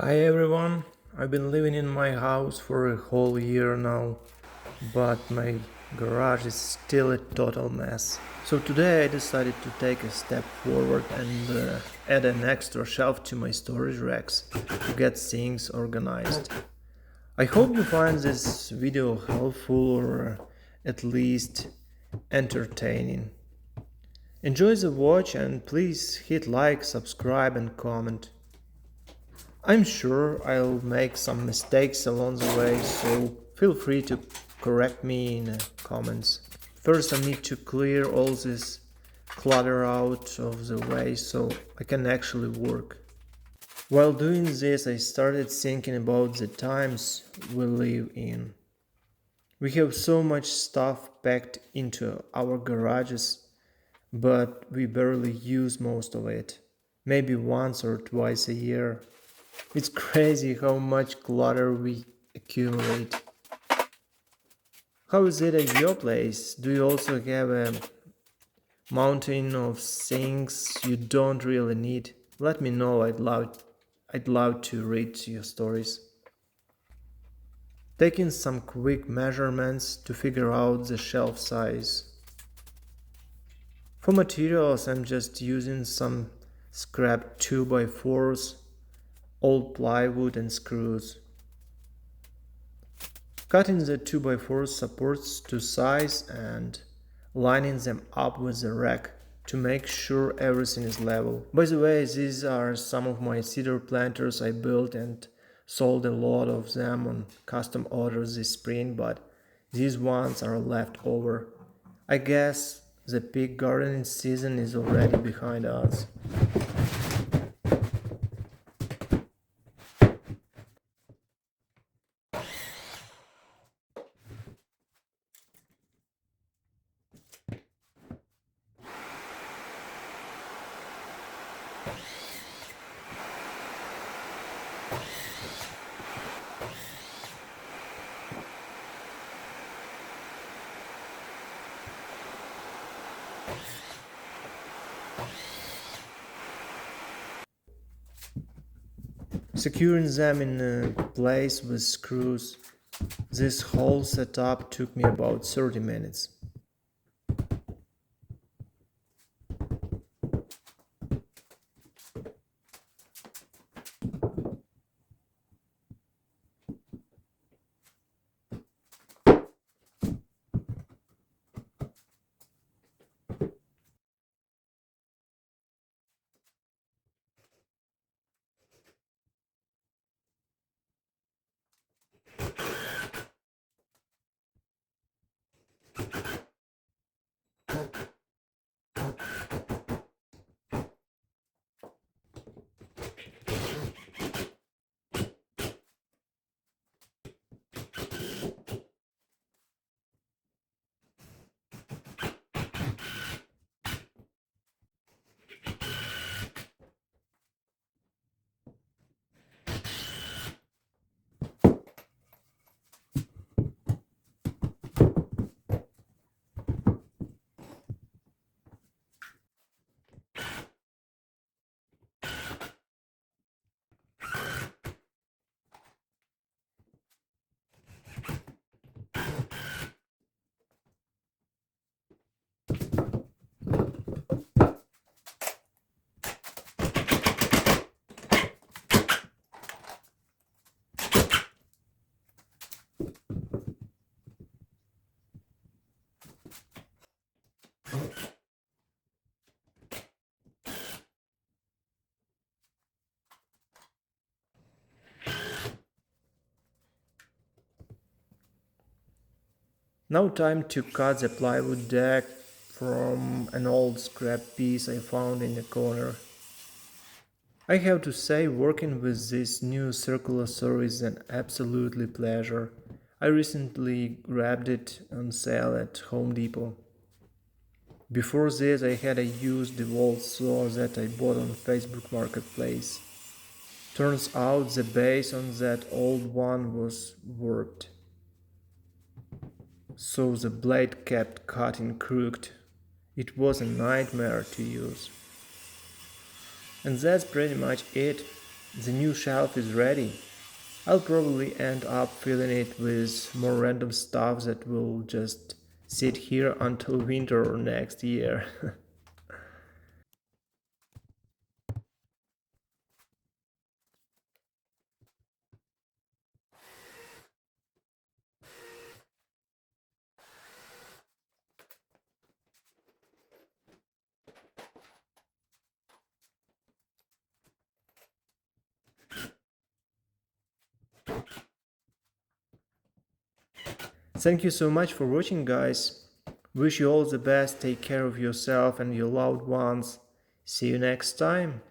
Hi everyone, I've been living in my house for a whole year now, but my garage is still a total mess. So today I decided to take a step forward and add an extra shelf to my storage racks to get things organized. I hope you find this video helpful or at least entertaining. Enjoy the watch and please hit like, subscribe and comment. I'm sure I'll make some mistakes along the way, so feel free to correct me in the comments. First, I need to clear all this clutter out of the way so I can actually work. While doing this, I started thinking about the times we live in. We have so much stuff packed into our garages, but we barely use most of it. Maybe once or twice a year. It's crazy how much clutter we accumulate. How is it at your place? Do you also have a mountain of things you don't really need? Let me know. I'd love to read your stories. Taking some quick measurements to figure out the shelf size. For materials, I'm just using some scrap 2x4s, old plywood and screws. Cutting the 2x4 supports to size and lining them up with the rack to make sure everything is level. By the way, these are some of my cedar planters I built and sold a lot of them on custom orders this spring, but these ones are left over. I guess the peak gardening season is already behind us. Securing them in place with screws. This whole setup took me about 30 minutes. Now time to cut the plywood deck from an old scrap piece I found in the corner. I have to say, working with this new circular saw is an absolutely pleasure. I recently grabbed it on sale at Home Depot. Before this, I had a used DeWalt saw that I bought on Facebook Marketplace. Turns out the base on that old one was warped, so the blade kept cutting crooked. It was a nightmare to use. And that's pretty much it. The new shelf is ready. I'll probably end up filling it with more random stuff that will just sit here until winter or next year. Thank you so much for watching, guys. Wish you all the best, take care of yourself and your loved ones. See you next time.